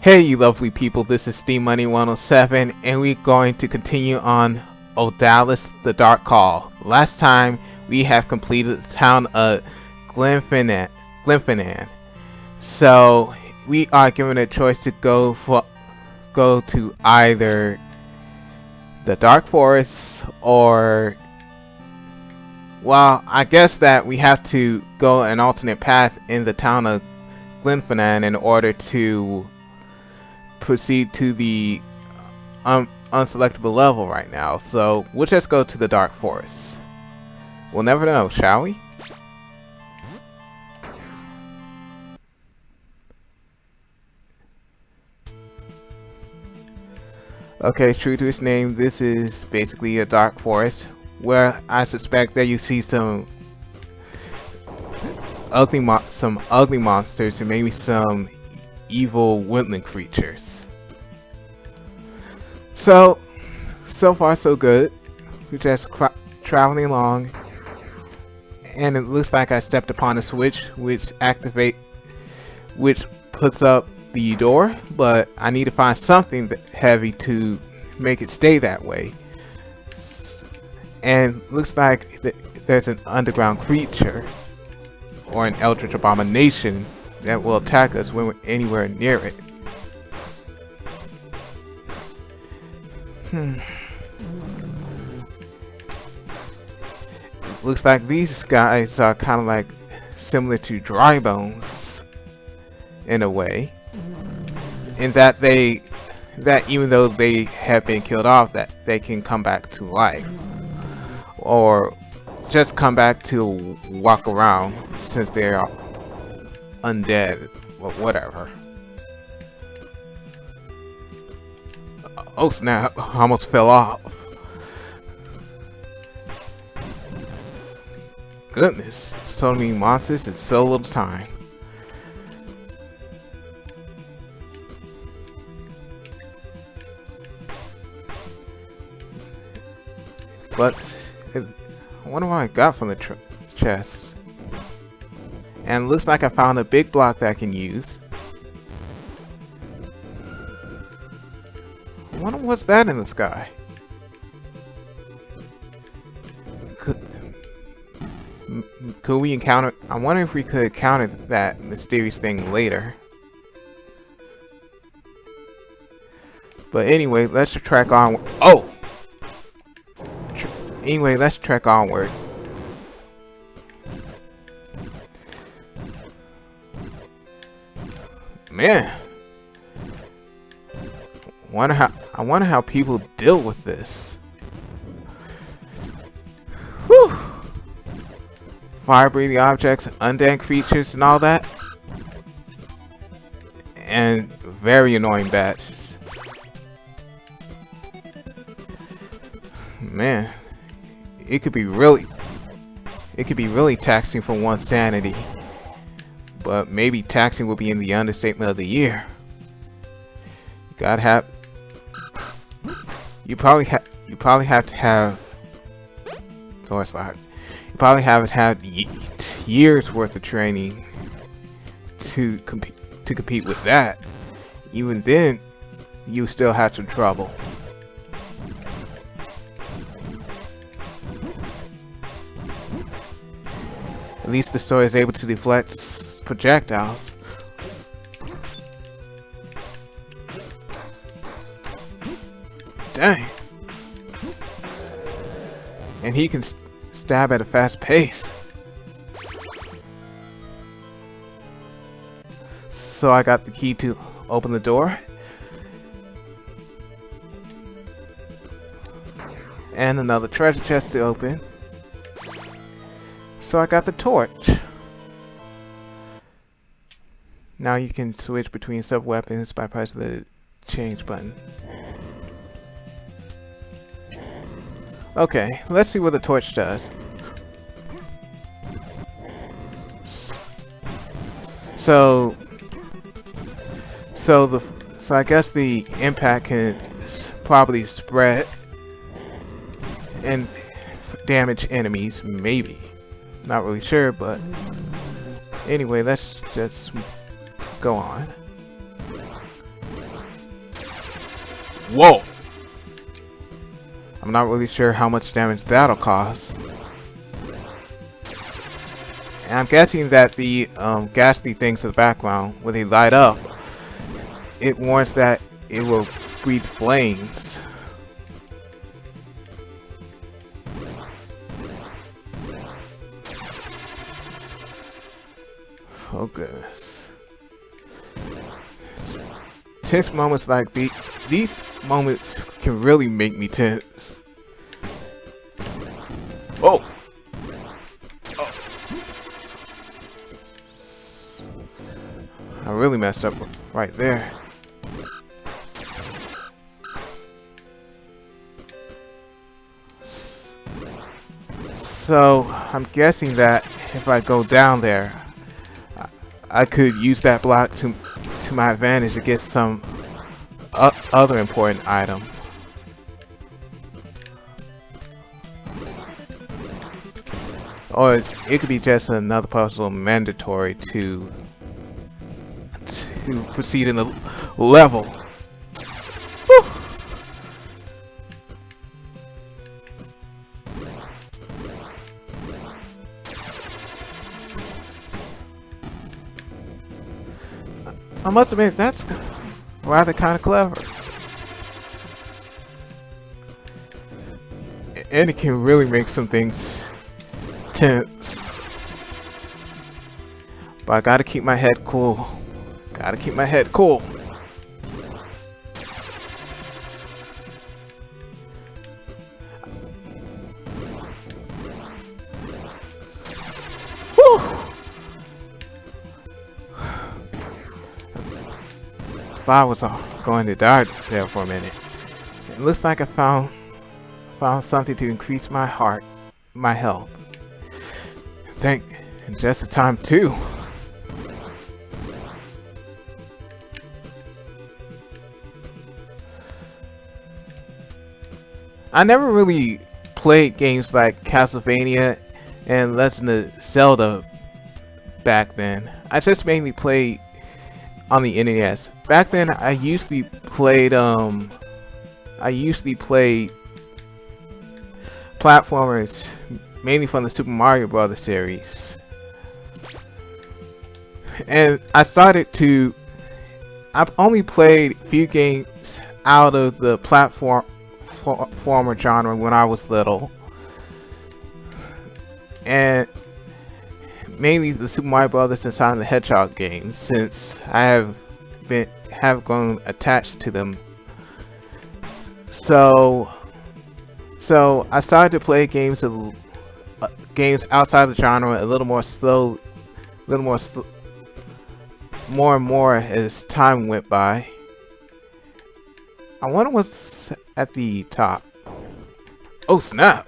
Hey you lovely people, this is D-Money107 and we're going to continue on Odallus the Dark Call. Last time we have completed the town of Glenfinnan. So we are given a choice to go to either the Dark Forest or, well, I guess that we have to go an alternate path in the town of Glenfinnan in order to proceed to the unselectable level right now. So we'll just go to the Dark Forest. We'll never know, shall we? Okay, true to its name, this is basically a Dark Forest where I suspect that you see some ugly monsters and maybe some evil woodland creatures. So far so good. We're just traveling along, and it looks like I stepped upon a switch which puts up the door, but I need to find something heavy to make it stay that way. And looks like there's an underground creature or an eldritch abomination that will attack us when we're anywhere near it. Looks like these guys are kind of like similar to dry bones in a way, in that even though they have been killed off, that they can come back to life, or just come back to walk around since they are undead or whatever. Oh snap, I almost fell off. Goodness, so many monsters in so little time. But I wonder what I got from the chest. And it looks like I found a big block that I can use. I wonder what's that in the sky. Could we encounter? I wonder if we could encounter that mysterious thing later. But anyway, let's trek on. Oh! Anyway, let's trek onward. Man, I wonder how people deal with this. Whew. Fire-breathing objects, undead creatures, and all that, and very annoying bats. Man, it could be really taxing for one's sanity. But maybe taxing will be in the understatement of the year. You probably have to have door slot. You probably haven't had years worth of training to compete with that. Even then, you still have some trouble. At least the sword is able to deflect projectiles. Dang. And he can stab at a fast pace. So I got the key to open the door. And another treasure chest to open. So I got the torch. Now you can switch between sub-weapons by pressing the change button. Okay, let's see what the torch does. So I guess the impact can probably spread and damage enemies, maybe. Not really sure, but anyway, let's just go on. Whoa! I'm not really sure how much damage that'll cause. And I'm guessing that the ghastly things in the background, when they light up, it warns that it will breathe flames. Oh goodness. Tense moments like these moments can really make me tense. Oh! I really messed up right there. So I'm guessing that if I go down there, I could use that block to my advantage to get some other important item. Or it could be just another puzzle mandatory to proceed in the level. Whew. I must admit, that's rather kind of clever. And it can really make some things tense. But I gotta keep my head cool. Gotta keep my head cool. Whew. Thought I was going to die there for a minute. It looks like I found something to increase my health. And just the time too. I never really played games like Castlevania and Legend of Zelda back then. I just mainly played on the NES. Back then I usually played platformers mainly from the Super Mario Brothers series. And I've only played a few games out of the platformer genre when I was little, and mainly the Super Mario Brothers and Sonic the Hedgehog games, since I have grown attached to them. So I started to play games outside the genre a little more slow, more and more as time went by. I wonder what's at the top. Oh snap!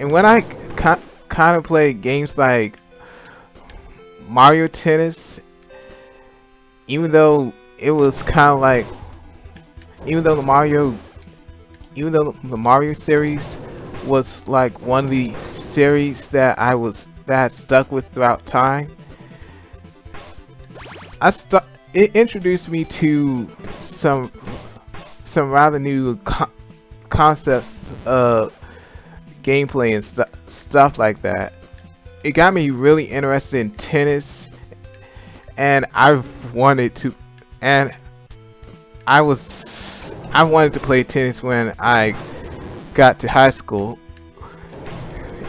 When I kind of play games like Mario Tennis, even though it was kind of like, even though the Mario series was like one of the series that I stuck with throughout time, it introduced me to some rather new concepts of gameplay and stuff like that. It got me really interested in tennis, and I wanted to play tennis when I got to high school.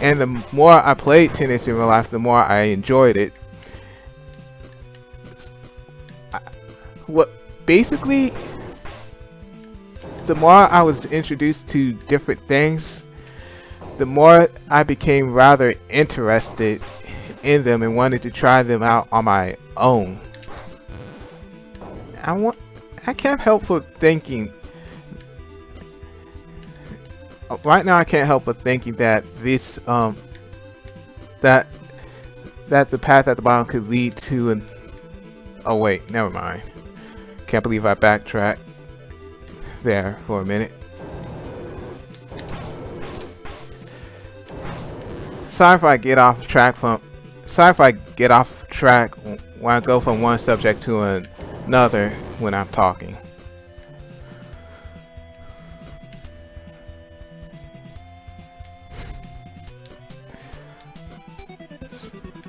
And the more I played tennis in real life, the more I enjoyed it. Basically, the more I was introduced to different things, the more I became rather interested in them and wanted to try them out on my own. I can't help but thinking. Right now, I can't help but thinking that this that the path at the bottom could lead to an. Oh wait, never mind. Can't believe I backtracked there for a minute. Sorry if I get off track when I go from one subject to another when I'm talking.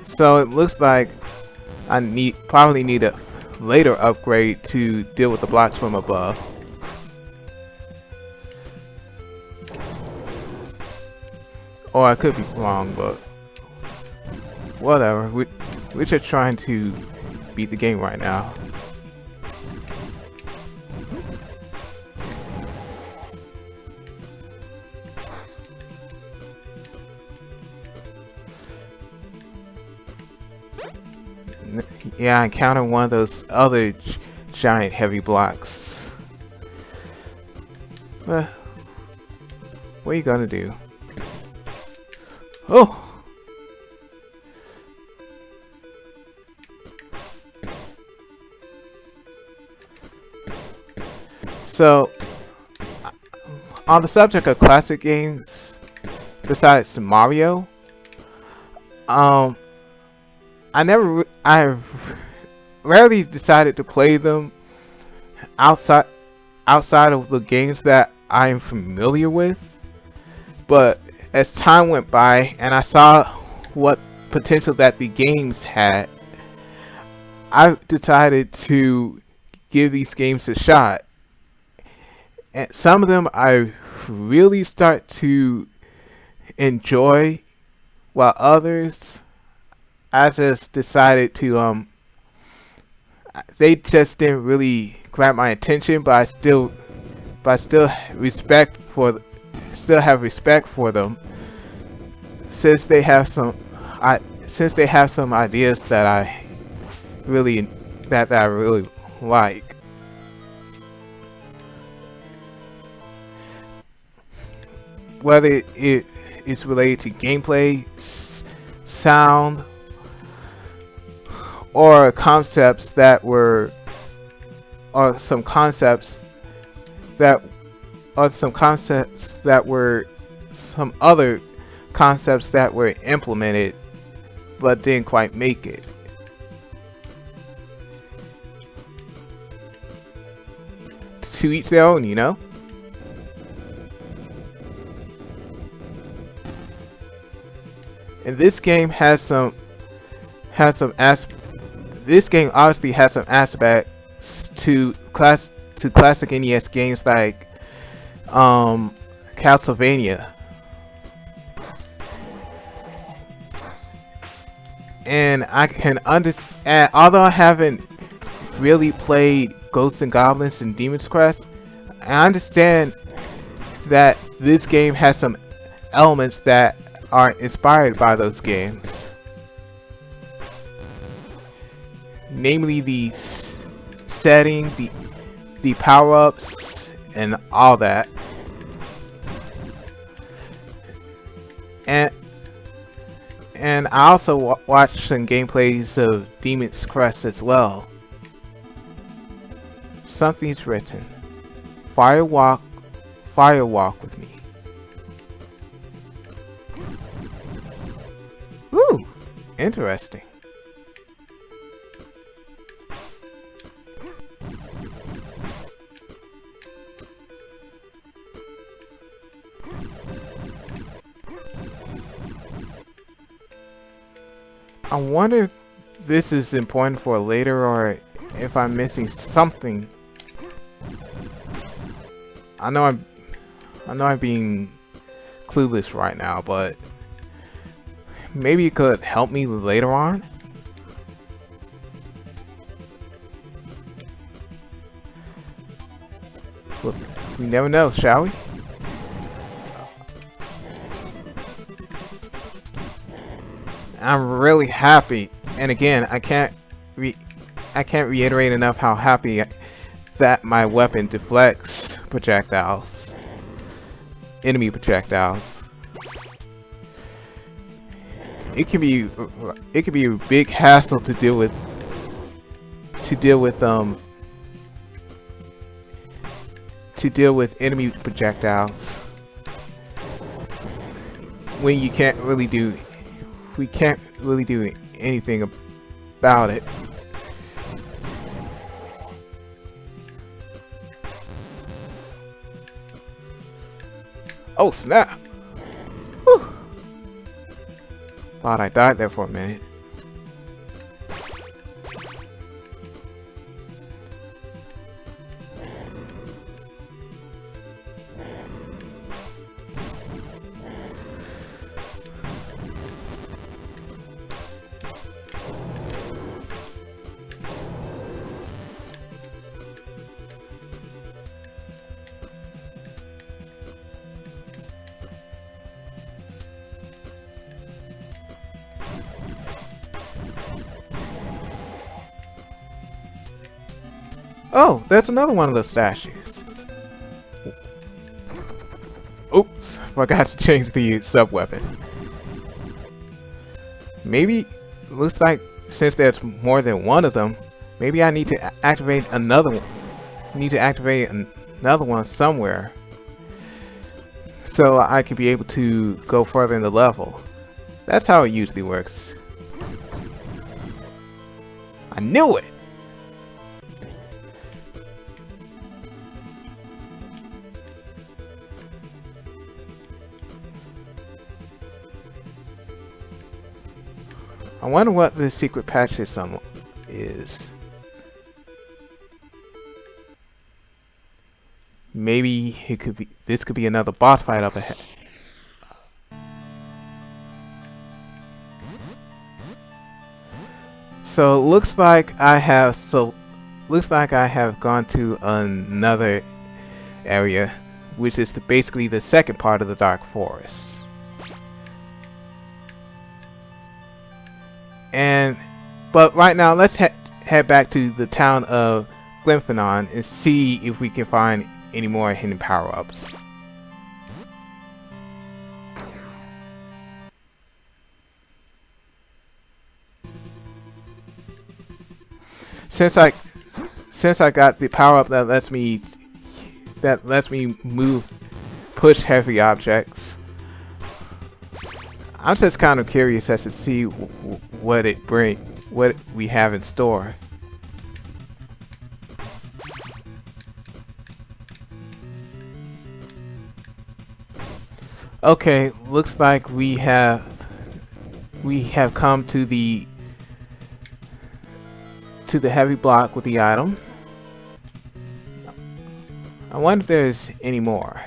So it looks like I probably need a later upgrade to deal with the blocks from above. Or I could be wrong, but whatever. We're just trying to beat the game right now. Yeah, I encountered one of those other giant heavy blocks. What are you gonna do? Oh! So, on the subject of classic games, besides Mario, I rarely decided to play them outside of the games that I am familiar with. But as time went by and I saw what potential that the games had, I decided to give these games a shot. And some of them I really start to enjoy, while others I just decided to they just didn't really grab my attention, but I still have respect for them, since they have some ideas that I really like. Whether it is related to gameplay, sound, or concepts that were, or some concepts that were some other concepts that were implemented but didn't quite make it. To each their own, you know? And this game this game obviously has some aspects to classic NES games like Castlevania. And I can understand, although I haven't really played Ghosts and Goblins and Demon's Crest, I understand that this game has some elements that are inspired by those games. Namely the setting, the power-ups, and all that. And I also watched some gameplays of Demon's Crest as well. Something's written. Fire walk with me. Ooh, interesting. I wonder if this is important for later, or if I'm missing something. I know I'm being clueless right now, but maybe it could help me later on. Well, we never know, shall we? I'm really happy, and again, I can't reiterate enough how happy that my weapon deflects projectiles, enemy projectiles. It can be a big hassle to deal with enemy projectiles when you can't really do we can't really do anything about it. Oh snap! Whew. Thought I died there for a minute. Oh, there's another one of those statues. Oops, forgot to change the sub-weapon. Maybe, looks like since there's more than one of them, maybe I need to activate another one. Another one somewhere, so I can be able to go further in the level. That's how it usually works. I knew it! I wonder what the secret patch is. Maybe it could be. This could be another boss fight up ahead. So it looks like I have. Looks like I have gone to another area, which is basically the second part of the Dark Forest. But right now, let's head back to the town of Glymphanon and see if we can find any more hidden power-ups. Since I got the power-up that lets me push heavy objects, I'm just kind of curious as to see what we have in store. Okay, looks like we have come to the heavy block with the item. I wonder if there's any more.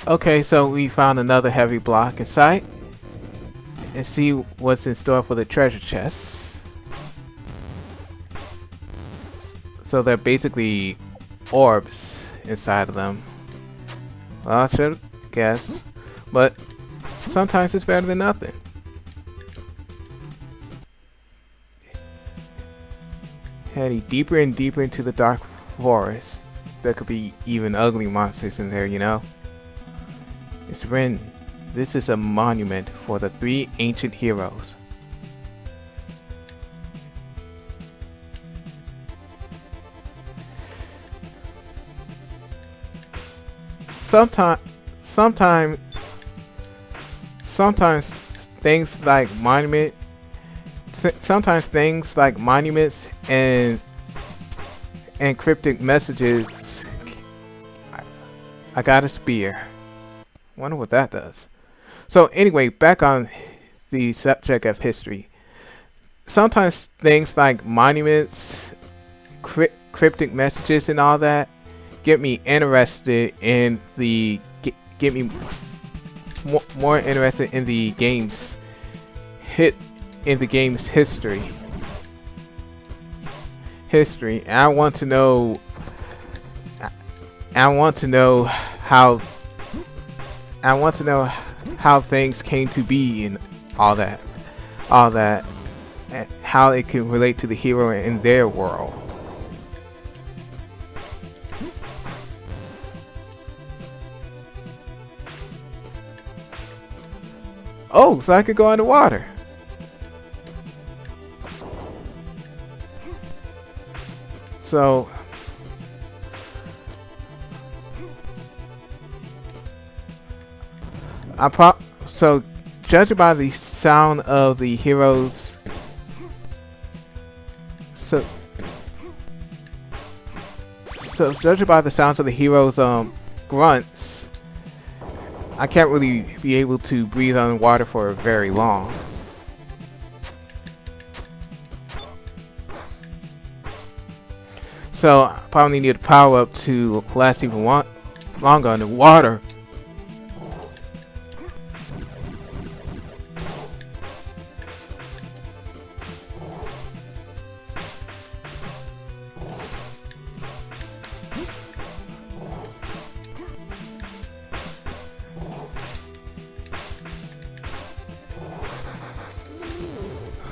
Okay, so we found another heavy block in sight. And see what's in store for the treasure chests. So they're basically orbs inside of them. Well, I should guess. But sometimes it's better than nothing. Heading deeper and deeper into the dark forest. There could be even ugly monsters in there, you know? It's written, this is a monument for the 3 ancient heroes. Sometimes things like monuments and cryptic messages. I got a spear. Wonder what that does. So anyway, back on the subject of history. Sometimes things like monuments, cryptic messages, and all that get me interested in get me more interested in the game's history. And I want to know how things came to be and all that, and how it can relate to the hero in their world. Oh, so I could go underwater. So so judging by the sound of the heroes, so judging by the sounds of the heroes' grunts, I can't really be able to breathe underwater for very long. So I probably need a power up to last even longer underwater.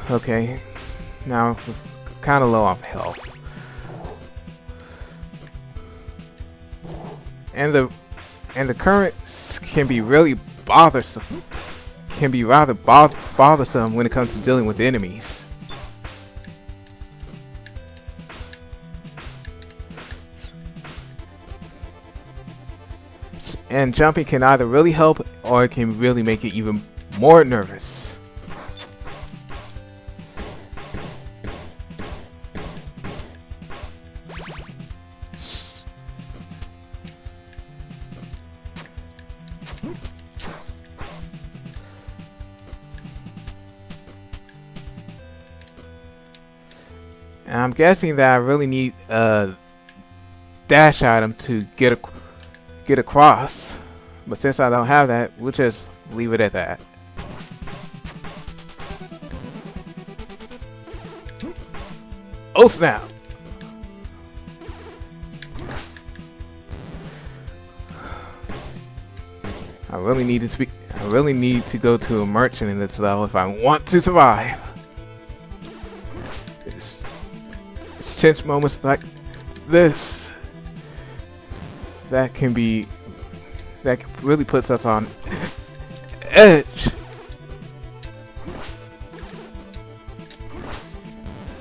Okay, now I'm kind of low on health. And the currents can be really bothersome. Can be rather bothersome when it comes to dealing with enemies. And jumping can either really help or it can really make it even more nervous. And I'm guessing that I really need a dash item to get across, but since I don't have that, we'll just leave it at that. Oh snap! I really need to go to a merchant in this level if I want to survive. It's tense moments like this that really puts us on edge.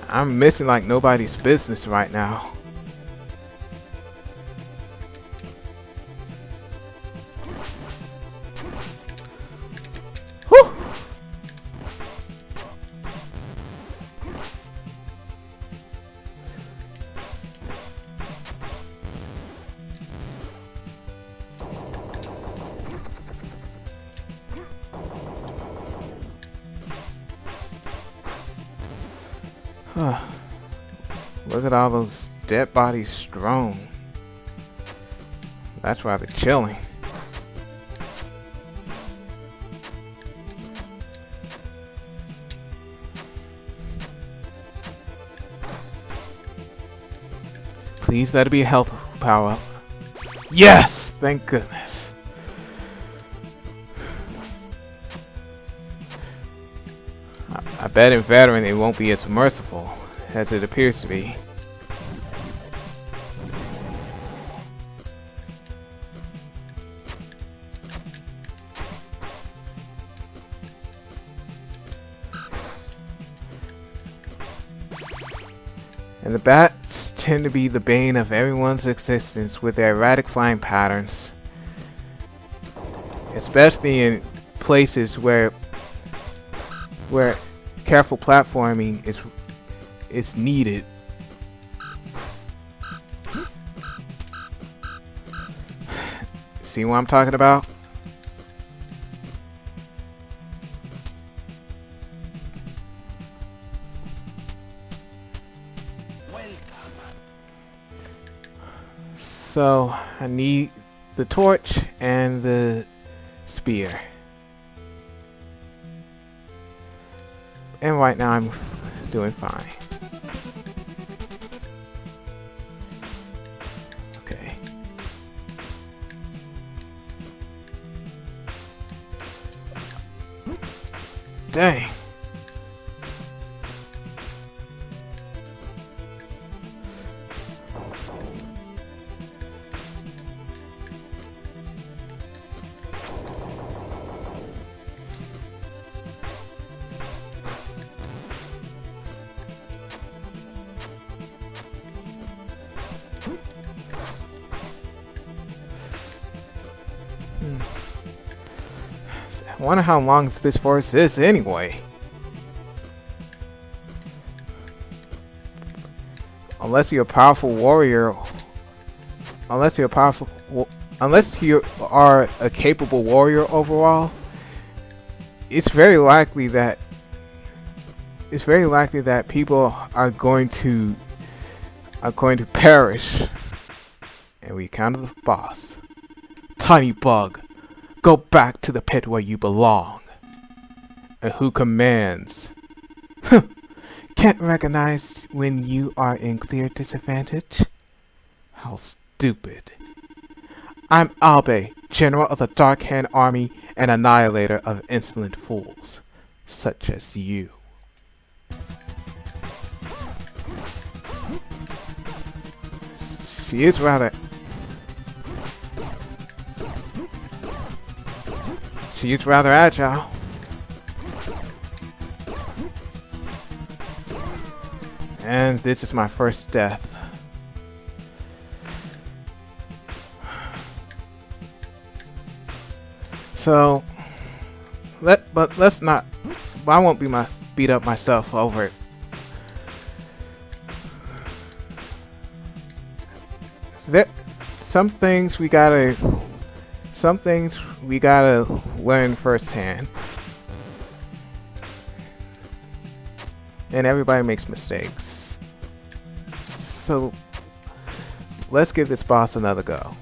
I'm missing like nobody's business right now. Whew. Look at all those dead bodies strewn. That's rather chilling. Please let it be a health power up. Yes! Thank goodness. I bet in veteran it won't be as merciful as it appears to be. And the bats tend to be the bane of everyone's existence with their erratic flying patterns, especially in places where careful platforming is needed. See what I'm talking about? So I need the torch and the spear. And right now I'm doing fine. Okay. Dang. I wonder how long this forest is anyway. Unless you're a powerful warrior, unless you are a capable warrior overall, it's very likely that people are going to perish. And we encounter the boss. Tiny bug, go back to the pit where you belong. And who commands? Can't recognize when you are in clear disadvantage? How stupid. I'm Abe, General of the Dark Hand Army and Annihilator of insolent fools, such as you. She is rather agile. And this is my first death. So, let's not. I won't beat up myself over it. Some things we gotta learn firsthand. And everybody makes mistakes. So let's give this boss another go.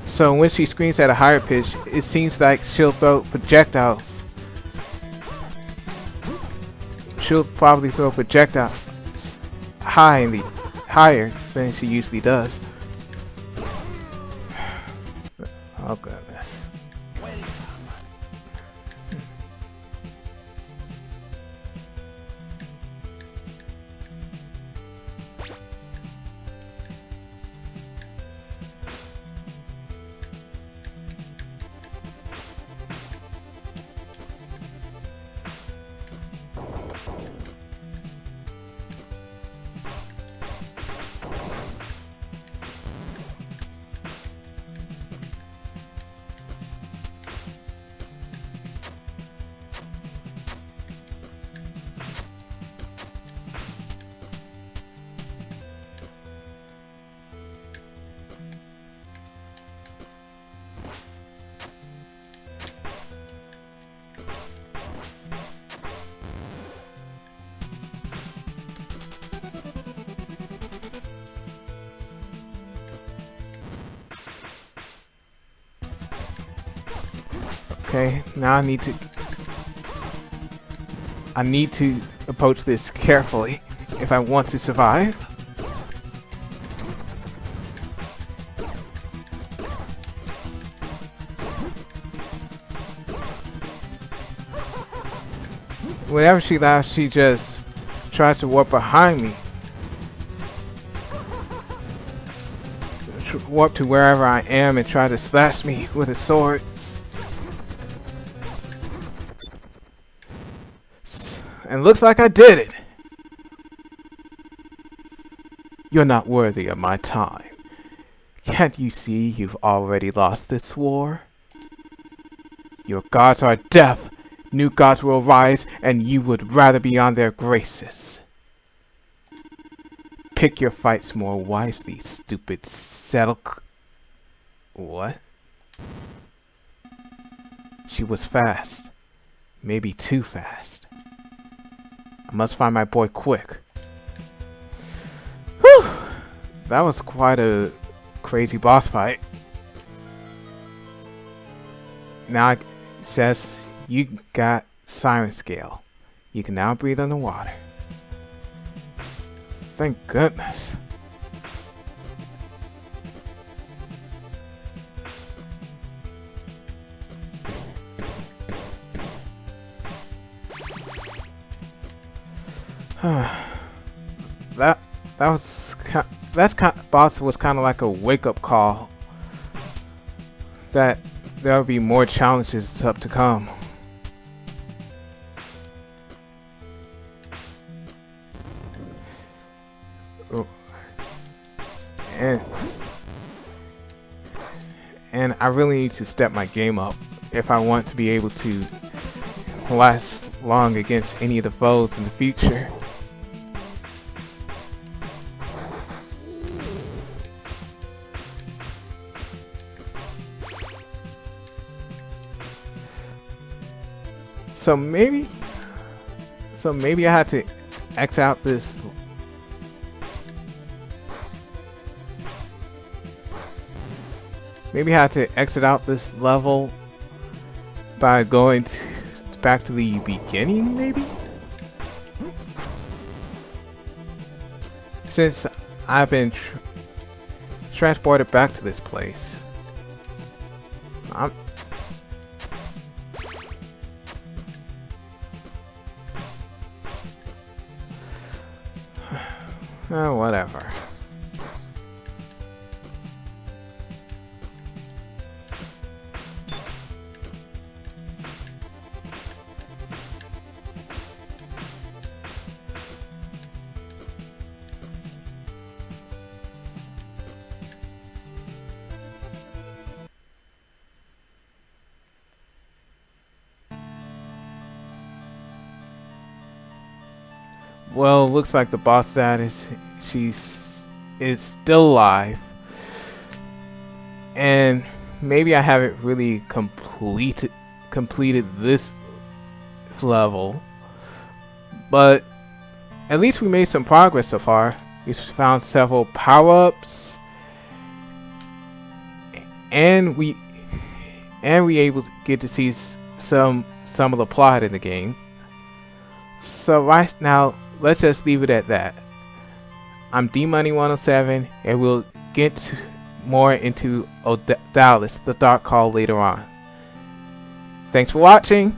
So when she screams at a higher pitch, it seems like she'll throw projectiles. She'll probably throw projectiles higher than she usually does. Oh goodness. Okay, now I need to approach this carefully if I want to survive. Whenever she laughs, she just tries to warp behind me. Warp to wherever I am and try to slash me with his swords. And looks like I did it. You're not worthy of my time. Can't you see you've already lost this war? Your gods are deaf. New gods will rise, and you would rather be on their graces. Pick your fights more wisely, stupid settle. What? She was fast. Maybe too fast. I must find my boy quick. Whew! That was quite a crazy boss fight. Now it says you got Siren Scale. You can now breathe underwater. Thank goodness. Boss was kind of like a wake-up call that there will be more challenges up to come. Oh. And I really need to step my game up if I want to be able to last long against any of the foes in the future. So maybe I had to X out this. Maybe I had to exit out this level by going back to the beginning, maybe? Since I've been transported back to this place. Whatever. Well, looks like the boss status, is still alive, and maybe I haven't really completed this level, but at least we made some progress so far. We found several power-ups, and we able to get to see some of the plot in the game. So right now, let's just leave it at that. I'm D-Money107, and we'll get more into Odallus, the Dark Call, later on. Thanks for watching!